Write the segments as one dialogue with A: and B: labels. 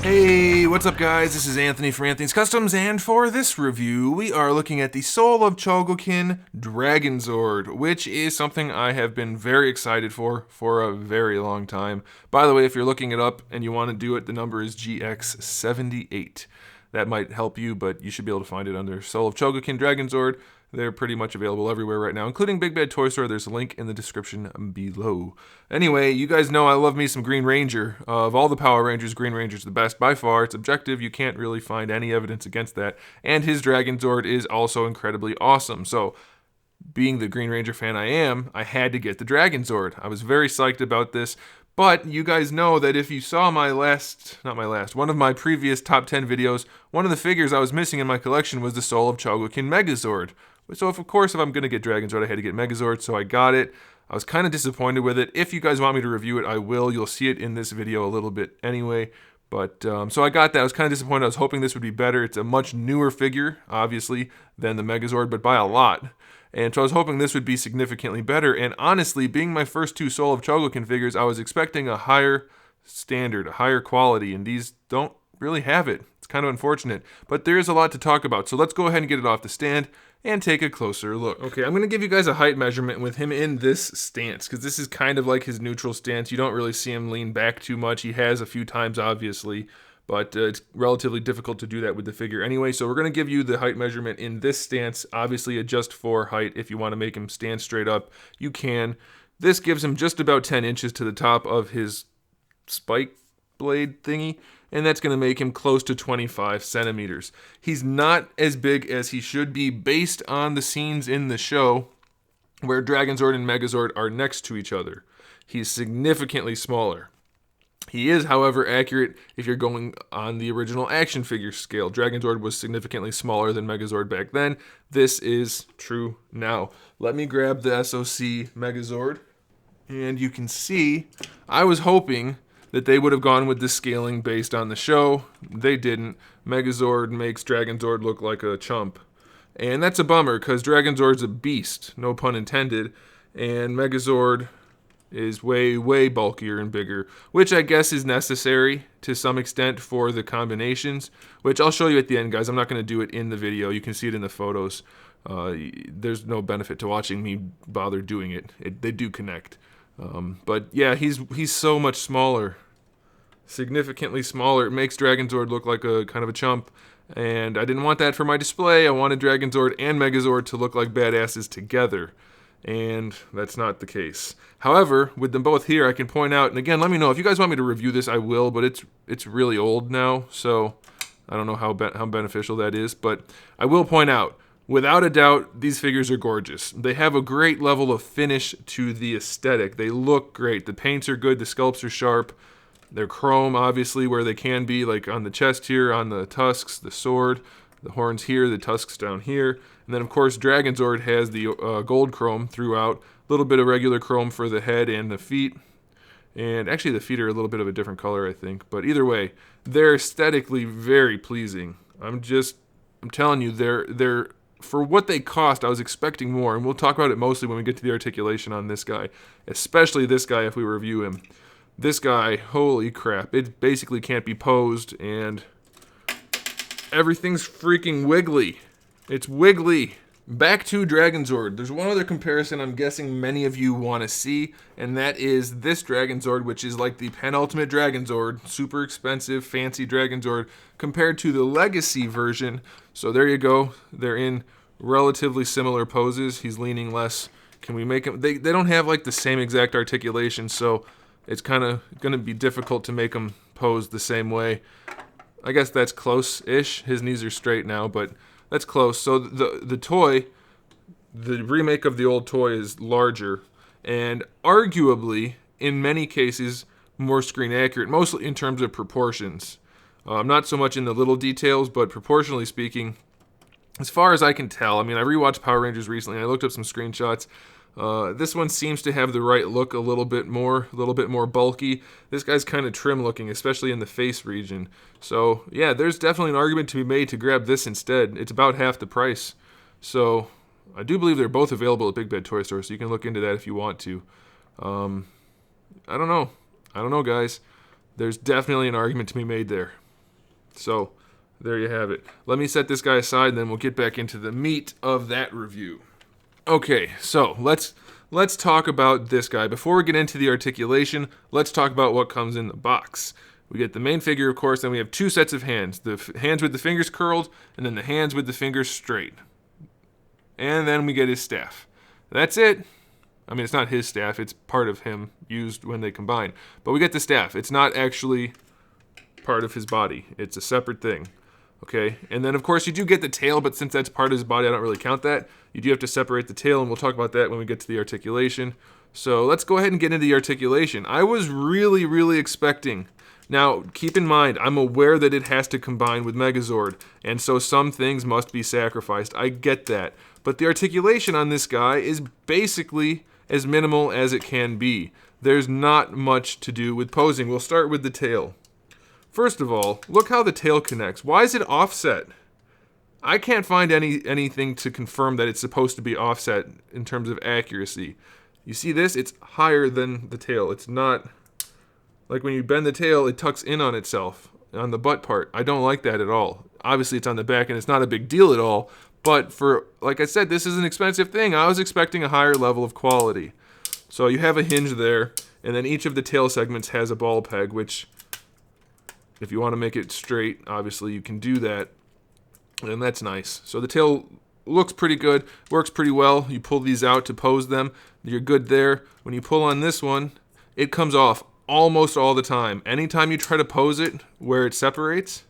A: Hey, what's up guys? This is Anthony from Anthony's Customs, and for this review, we are looking at the Soul of Chogokin DRAGONZORD, which is something I have been very excited for a very long time. By the way, if you're looking it up and you want to do it, the number is GX-78. That might help you, but you should be able to find it under Soul of Chogokin DRAGONZORD. They're pretty much available everywhere right now, including Big Bad Toy Store. There's a link in the description below. Anyway, you guys know I love me some Green Ranger. Of all the Power Rangers, Green Ranger's the best by far. It's objective. You can't really find any evidence against that. And his DRAGONZORD is also incredibly awesome. So, being the Green Ranger fan I am, I had to get the DRAGONZORD. I was very psyched about this. But you guys know that if you saw one of my previous top 10 videos, one of the figures I was missing in my collection was the Soul of Chogokin Megazord. So of course, if I'm going to get DRAGONZORD, I had to get Megazord, so I got it. I was kind of disappointed with it. If you guys want me to review it, I will. You'll see it in this video a little bit anyway. But, so I got that. I was kind of disappointed. I was hoping this would be better. It's a much newer figure, obviously, than the Megazord, but by a lot. And so I was hoping this would be significantly better. And honestly, being my first two Soul of Chogokin figures, I was expecting a higher standard, a higher quality, and these don't really have it. It's kind of unfortunate. But there is a lot to talk about, so let's go ahead and get it off the stand and take a closer look. Okay, I'm going to give you guys a height measurement with him in this stance, because this is kind of like his neutral stance. You don't really see him lean back too much. He has a few times, obviously, but it's relatively difficult to do that with the figure anyway. So we're going to give you the height measurement in this stance. Obviously, adjust for height. If you want to make him stand straight up, you can. This gives him just about 10 inches to the top of his spike blade thingy, and that's going to make him close to 25 centimeters. He's not as big as he should be based on the scenes in the show where DRAGONZORD and Megazord are next to each other. He's significantly smaller. He is, however, accurate if you're going on the original action figure scale. DRAGONZORD was significantly smaller than Megazord back then. This is true now. Let me grab the SOC Megazord, and you can see I was hoping that they would have gone with the scaling based on the show. They didn't. Megazord makes DRAGONZORD look like a chump. And that's a bummer, because DRAGONZORD's a beast, no pun intended, and Megazord is way, way bulkier and bigger, which I guess is necessary to some extent for the combinations, which I'll show you at the end, guys. I'm not going to do it in the video. You can see it in the photos. There's no benefit to watching me bother doing it. They do connect. But yeah, he's so much smaller, significantly smaller. It makes DRAGONZORD look like a kind of a chump, and I didn't want that for my display. I wanted DRAGONZORD and Megazord to look like badasses together, and that's not the case. However, with them both here, I can point out, and again, let me know if you guys want me to review this. I will, but it's really old now, so I don't know how beneficial that is. But I will point out, without a doubt, these figures are gorgeous. They have a great level of finish to the aesthetic. They look great. The paints are good. The sculpts are sharp. They're chrome, obviously, where they can be, like on the chest here, on the tusks, the sword, the horns here, the tusks down here. And then, of course, DRAGONZORD has the gold chrome throughout. A little bit of regular chrome for the head and the feet. And actually, the feet are a little bit of a different color, I think. But either way, they're aesthetically very pleasing. I'm telling you, they're for what they cost, I was expecting more, and we'll talk about it mostly when we get to the articulation on this guy, especially this guy if we review him. This guy, holy crap, it basically can't be posed, and everything's freaking wiggly. It's wiggly. Back to DRAGONZORD. There's one other comparison I'm guessing many of you want to see, and that is this DRAGONZORD, which is like the penultimate DRAGONZORD, super expensive, fancy DRAGONZORD, compared to the Legacy version. So there you go. They're in relatively similar poses. He's leaning less. Can we make him... They don't have like the same exact articulation, so it's kind of going to be difficult to make him pose the same way. I guess that's close-ish. His knees are straight now, but that's close. So the toy, the remake of the old toy is larger and arguably, in many cases, more screen accurate, mostly in terms of proportions. Not so much in the little details, but proportionally speaking, as far as I can tell, I mean, I rewatched Power Rangers recently, and I looked up some screenshots. This one seems to have the right look a little bit more bulky. This guy's kind of trim looking, especially in the face region. So yeah, there's definitely an argument to be made to grab this instead. It's about half the price. So I do believe they're both available at Big Bad Toy Store, so you can look into that if you want to. I don't know, guys. There's definitely an argument to be made there. So there you have it. Let me set this guy aside, and then we'll get back into the meat of that review. Okay, so let's talk about this guy. Before we get into the articulation, let's talk about what comes in the box. We get the main figure, of course, then we have two sets of hands. The hands with the fingers curled, and then the hands with the fingers straight. And then we get his staff. That's it. I mean, it's not his staff, it's part of him used when they combine. But we get the staff. It's not actually part of his body. It's a separate thing. Okay, and then of course you do get the tail, but since that's part of his body, I don't really count that. You do have to separate the tail, and we'll talk about that when we get to the articulation. So let's go ahead and get into the articulation. I was really expecting. Now, keep in mind, I'm aware that it has to combine with Megazord, and so some things must be sacrificed. I get that. But the articulation on this guy is basically as minimal as it can be. There's not much to do with posing. We'll start with the tail. First of all, look how the tail connects. Why is it offset? I can't find anything to confirm that it's supposed to be offset in terms of accuracy. You see this? It's higher than the tail. It's not like when you bend the tail, it tucks in on itself on the butt part. I don't like that at all. Obviously, it's on the back, and it's not a big deal at all. But for, like I said, this is an expensive thing. I was expecting a higher level of quality. So you have a hinge there, and then each of the tail segments has a ball peg, which, if you want to make it straight, obviously you can do that, and that's nice. So the tail looks pretty good, works pretty well. You pull these out to pose them, you're good there. When you pull on this one, it comes off almost all the time. Anytime you try to pose it where it separates,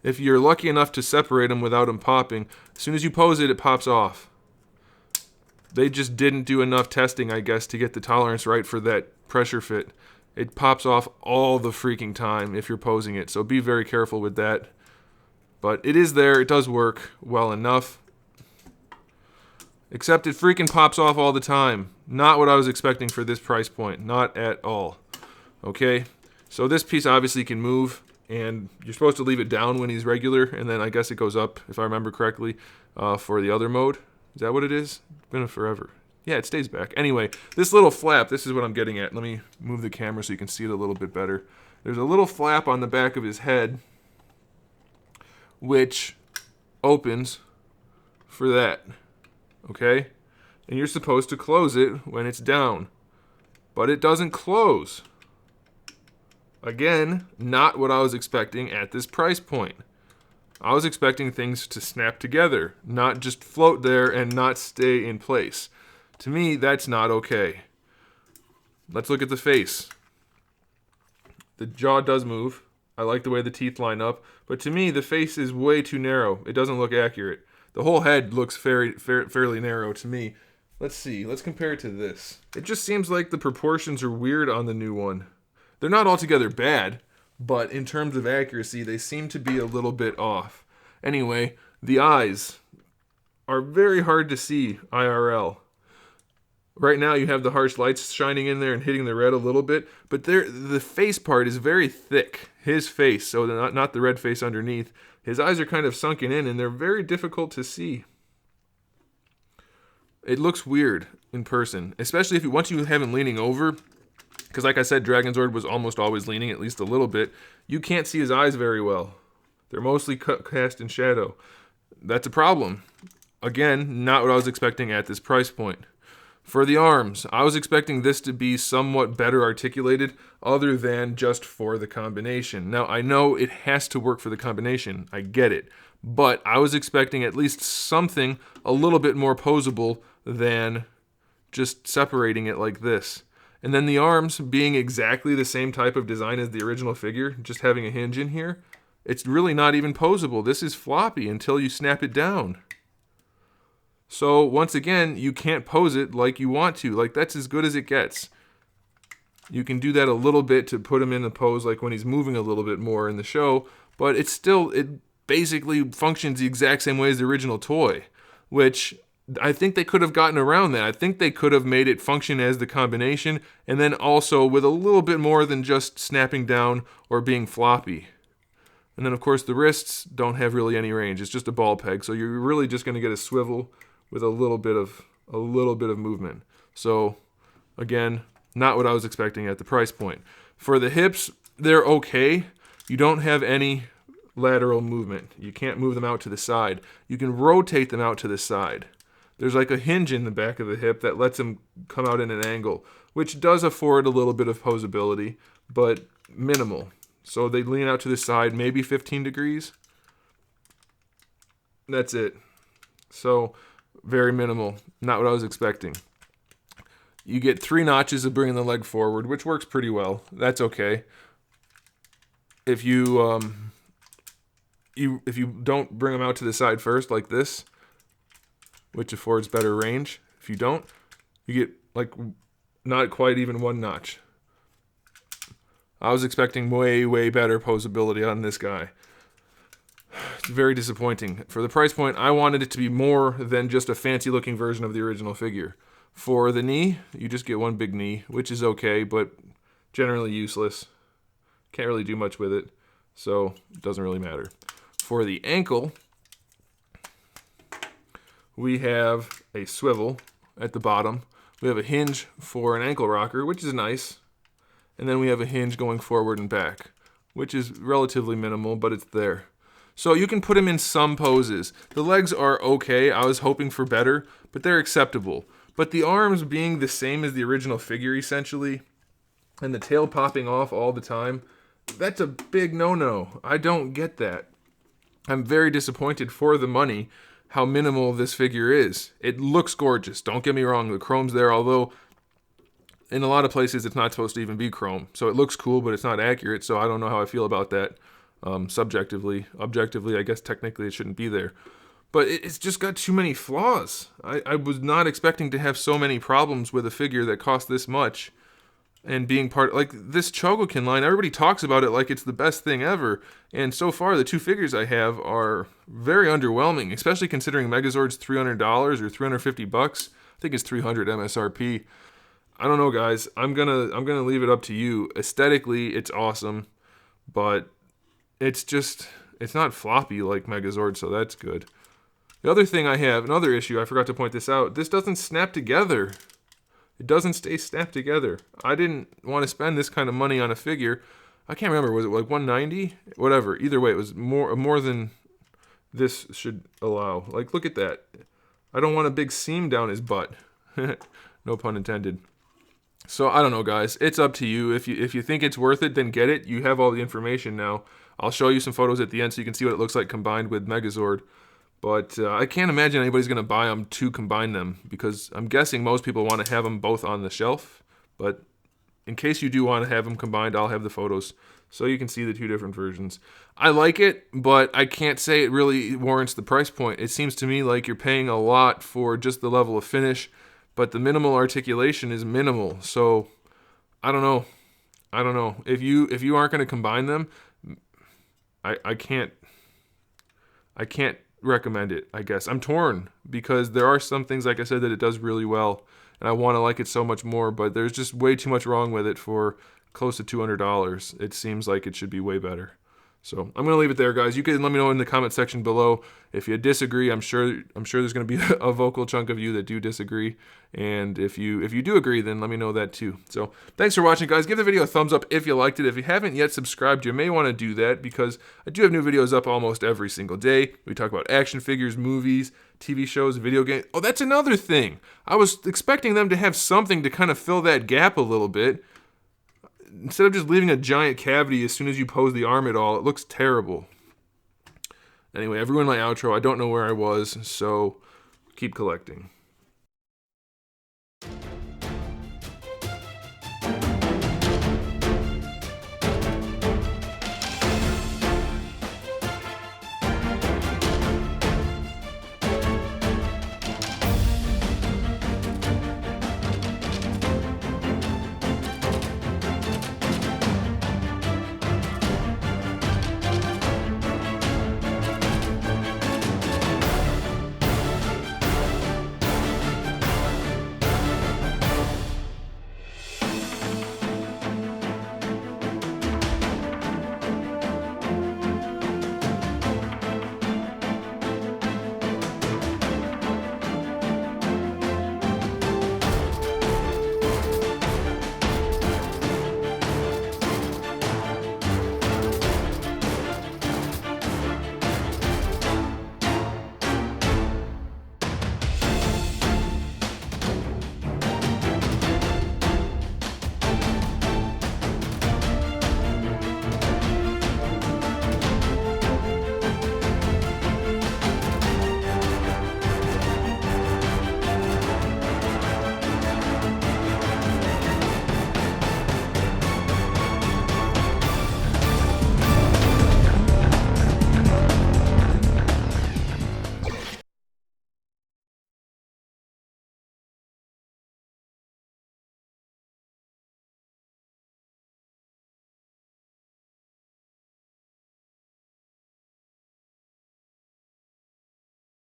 A: if you're lucky enough to separate them without them popping, as soon as you pose it, it pops off. They just didn't do enough testing, I guess, to get the tolerance right for that pressure fit. It pops off all the freaking time if you're posing it, so be very careful with that. But it is there, it does work well enough. Except it freaking pops off all the time. Not what I was expecting for this price point, not at all. Okay, so this piece obviously can move, and you're supposed to leave it down when he's regular, and then I guess it goes up, if I remember correctly, for the other mode. Is that what it is? It's been forever. Yeah, it stays back. Anyway, this little flap, this is what I'm getting at. Let me move the camera so you can see it a little bit better. There's a little flap on the back of his head, which opens for that, okay? And you're supposed to close it when it's down, but it doesn't close. Again, not what I was expecting at this price point. I was expecting things to snap together, not just float there and not stay in place. To me, that's not okay. Let's look at the face. The jaw does move. I like the way the teeth line up, but to me, the face is way too narrow. It doesn't look accurate. The whole head looks fairly narrow to me. Let's see. Let's compare it to this. It just seems like the proportions are weird on the new one. They're not altogether bad, but in terms of accuracy, they seem to be a little bit off. Anyway, the eyes are very hard to see IRL. Right now you have the harsh lights shining in there and hitting the red a little bit, but the face part is very thick. His face, so not the red face underneath. His eyes are kind of sunken in, and they're very difficult to see. It looks weird in person, especially if once you have him leaning over, because like I said, DRAGONZORD was almost always leaning at least a little bit. You can't see his eyes very well. They're mostly cast in shadow. That's a problem. Again, not what I was expecting at this price point. For the arms, I was expecting this to be somewhat better articulated other than just for the combination. Now, I know it has to work for the combination. I get it. But I was expecting at least something a little bit more posable than just separating it like this. And then the arms being exactly the same type of design as the original figure, just having a hinge in here, it's really not even posable. This is floppy until you snap it down. So once again, you can't pose it like you want to. Like, that's as good as it gets. You can do that a little bit to put him in the pose like when he's moving a little bit more in the show, but it basically functions the exact same way as the original toy, which I think they could have gotten around that. I think they could have made it function as the combination, and then also with a little bit more than just snapping down or being floppy. And then of course the wrists don't have really any range. It's just a ball peg, so you're really just going to get a swivel with a little bit of movement. So again, not what I was expecting at the price point. For the hips, they're okay. You don't have any lateral movement. You can't move them out to the side. You can rotate them out to the side. There's like a hinge in the back of the hip that lets them come out in an angle, which does afford a little bit of posability, but minimal. So they lean out to the side, maybe 15 degrees. That's it. So very minimal. Not what I was expecting. You get 3 notches of bringing the leg forward, which works pretty well. That's okay. If you if you don't bring them out to the side first, like this, which affords better range. If you don't, you get like not quite even 1 notch. I was expecting way better posability on this guy. It's very disappointing. For the price point, I wanted it to be more than just a fancy looking version of the original figure. For the knee, you just get 1 big knee, which is okay, but generally useless. Can't really do much with it, so it doesn't really matter. For the ankle, we have a swivel at the bottom. We have a hinge for an ankle rocker, which is nice. And then we have a hinge going forward and back, which is relatively minimal, but it's there. So you can put him in some poses. The legs are okay. I was hoping for better, but they're acceptable. But the arms being the same as the original figure, essentially, and the tail popping off all the time, that's a big no-no. I don't get that. I'm very disappointed for the money how minimal this figure is. It looks gorgeous. Don't get me wrong. The chrome's there, although in a lot of places it's not supposed to even be chrome. So it looks cool, but it's not accurate, so I don't know how I feel about that subjectively. Objectively, I guess technically it shouldn't be there. But it's just got too many flaws. I was not expecting to have so many problems with a figure that cost this much. And being part, like this Chogokin line, everybody talks about it like it's the best thing ever. And so far, the 2 figures I have are very underwhelming, especially considering Megazord's $300 or $350. I think it's $300 MSRP. I don't know, guys. I'm gonna leave it up to you. Aesthetically, it's awesome, but it's not floppy like Megazord, so that's good. The other thing I have, another issue, I forgot to point this out. This doesn't snap together. It doesn't stay snapped together. I didn't want to spend this kind of money on a figure. I can't remember. Was it like $190? Whatever. Either way, it was more than this should allow. Like, look at that. I don't want a big seam down his butt. No pun intended. So I don't know, guys. It's up to you. If you think it's worth it, then get it. You have all the information now. I'll show you some photos at the end so you can see what it looks like combined with Megazord. But I can't imagine anybody's going to buy them to combine them, because I'm guessing most people want to have them both on the shelf. But in case you do want to have them combined, I'll have the photos so you can see the 2 different versions. I like it, but I can't say it really warrants the price point. It seems to me like you're paying a lot for just the level of finish, but the minimal articulation is minimal. So I don't know. If you aren't going to combine them, I can't recommend it, I guess. I'm torn, because there are some things, like I said, that it does really well, and I want to like it so much more, but there's just way too much wrong with it for close to $200. It seems like it should be way better. So I'm going to leave it there, guys. You can let me know in the comment section below if you disagree. I'm sure there's going to be a vocal chunk of you that do disagree. And if you do agree, then let me know that too. So thanks for watching, guys. Give the video a thumbs up if you liked it. If you haven't yet subscribed, you may want to do that, because I do have new videos up almost every single day. We talk about action figures, movies, TV shows, video games. Oh, that's another thing. I was expecting them to have something to kind of fill that gap a little bit. Instead of just leaving a giant cavity as soon as you pose the arm at all, it looks terrible. Anyway, I've ruined my outro. I don't know where I was, so keep collecting.